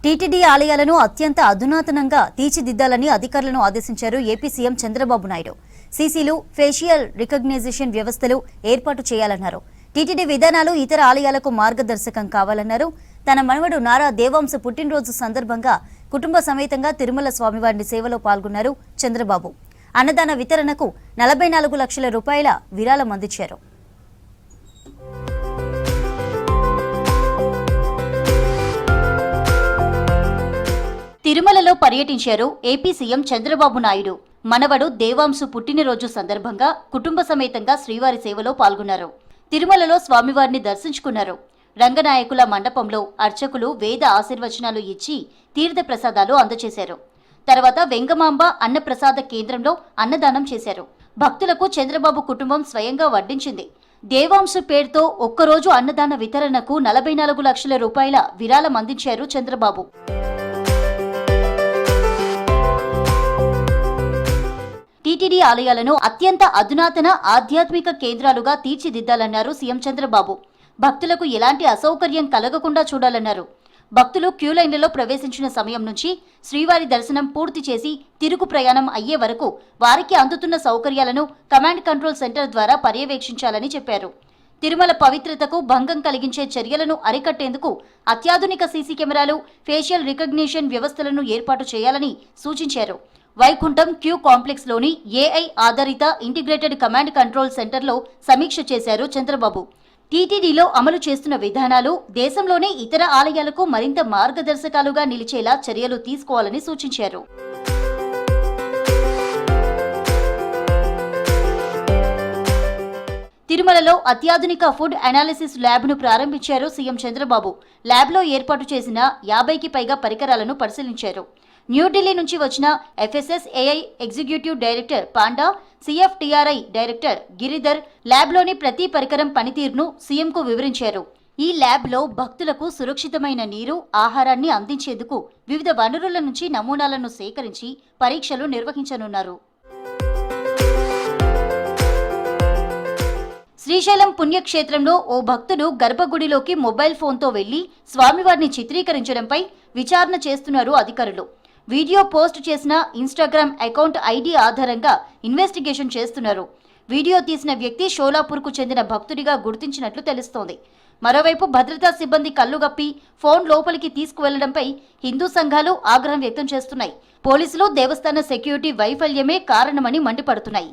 TTD ఆలయాలను అత్యంత అధునాతనంగా తీర్చిదిద్దాలని అధికారులను ఆదేశించారు ఏపీ సీఎం చంద్రబాబు నాయుడు. సీసీలు, ఫేషియల్ రికగ్నైజేషన్ వ్యవస్థలు ఏర్పాటు చేయాలన్నారు. టీటీడీ విధానాలు ఇతర ఆలయాలకు మార్గదర్శకం కావాలన్నారు. తన మనవడు నారా దేవాంశ పుట్టినరోజు సందర్భంగా కుటుంబ సమేతంగా తిరుమల స్వామివారి సేవలో పాల్గొన్నారు చంద్రబాబు. అన్నదాన వితరణకు 44 లక్షల రూపాయల విరాళం అందించారు. తిరుమలలో పర్యటించారు ఏపీ సీఎం చంద్రబాబు నాయుడు. మనవడు దేవాంశు పుట్టినరోజు సందర్భంగా కుటుంబ సమేతంగా శ్రీవారి సేవలో పాల్గొన్నారు. తిరుమలలో స్వామివారిని దర్శించుకున్నారు. రంగనాయకుల మండపంలో అర్చకులు వేద ఆశీర్వచనాలు ఇచ్చి తీర్థ ప్రసాదాలు అందజేశారు. తర్వాత వెంగమాంబ అన్నప్రసాద కేంద్రంలో అన్నదానం చేశారు. భక్తులకు చంద్రబాబు కుటుంబం స్వయంగా వడ్డించింది. దేవాంశు పేరుతో ఒక్కరోజు అన్నదాన వితరణకు 44 లక్షల రూపాయల విరాళం అందించారు చంద్రబాబు. టీటీడీ ఆలయాలను అత్యంత అధునాతన ఆధ్యాత్మిక కేంద్రాలుగా తీర్చిదిద్దాలన్నారు సీఎం చంద్రబాబు. భక్తులకు ఎలాంటి అసౌకర్యం కలగకుండా చూడాలన్నారు. భక్తులు క్యూలైన్లలో ప్రవేశించిన సమయం నుంచి శ్రీవారి దర్శనం పూర్తి చేసి తిరుగు ప్రయాణం అయ్యే వరకు వారికి అందుతున్న సౌకర్యాలను కమాండ్ కంట్రోల్ సెంటర్ ద్వారా పర్యవేక్షించాలని చెప్పారు. తిరుమల పవిత్రతకు భంగం కలిగించే చర్యలను అరికట్టేందుకు అత్యాధునిక సీసీ కెమెరాలు, ఫేషియల్ రికగ్నిషన్ వ్యవస్థలను ఏర్పాటు చేయాలని సూచించారు. వైకుంఠం క్యూ కాంప్లెక్స్ లోని ఏఐ ఆధారిత ఇంటిగ్రేటెడ్ కమాండ్ కంట్రోల్ సెంటర్లో సమీక్ష చేశారు చంద్రబాబు. టీటీడీలో అమలు చేస్తున్న విధానాలు దేశంలోనే ఇతర ఆలయాలకు మరింత మార్గదర్శకాలుగా నిలిచేలా చర్యలు తీసుకోవాలని సూచించారు. తిరుమలలో అత్యాధునిక ఫుడ్ అనాలిసిస్ ల్యాబ్ను ప్రారంభించారు సీఎం చంద్రబాబు. ల్యాబ్లో ఏర్పాటు చేసిన 50కి పైగా పరికరాలను పరిశీలించారు. న్యూఢిల్లీ నుంచి వచ్చిన FSSAI executive director Panda, CFTRI director Giridhar ల్యాబ్లోని ప్రతి పరికరం పనితీరును సీఎంకు వివరించారు. ఈ ల్యాబ్లో భక్తులకు సురక్షితమైన నీరు, ఆహారాన్ని అందించేందుకు వివిధ వనరుల నుంచి నమూనాలను సేకరించి పరీక్షలు నిర్వహించనున్నారు. శ్రీశైలం పుణ్యక్షేత్రంలో ఓ భక్తుడు గర్భగుడిలోకి మొబైల్ ఫోన్తో వెళ్లి స్వామివారిని చిత్రీకరించడంపై విచారణ చేస్తున్నారు అధికారులు. వీడియో పోస్ట్ చేసిన ఇన్స్టాగ్రామ్ అకౌంట్ ఐడి ఆధారంగా ఇన్వెస్టిగేషన్ చేస్తున్నారు. వీడియో తీసిన వ్యక్తి షోలాపూర్కు చెందిన భక్తుడిగా గుర్తించినట్లు తెలుస్తోంది. మరోవైపు భద్రతా సిబ్బంది కళ్లుగప్పి ఫోన్ లోపలికి తీసుకువెళ్లడంపై హిందూ సంఘాలు ఆగ్రహం వ్యక్తం చేస్తున్నాయి. పోలీసులు, దేవస్థాన సెక్యూరిటీ వైఫల్యమే కారణమని మండిపడుతున్నాయి.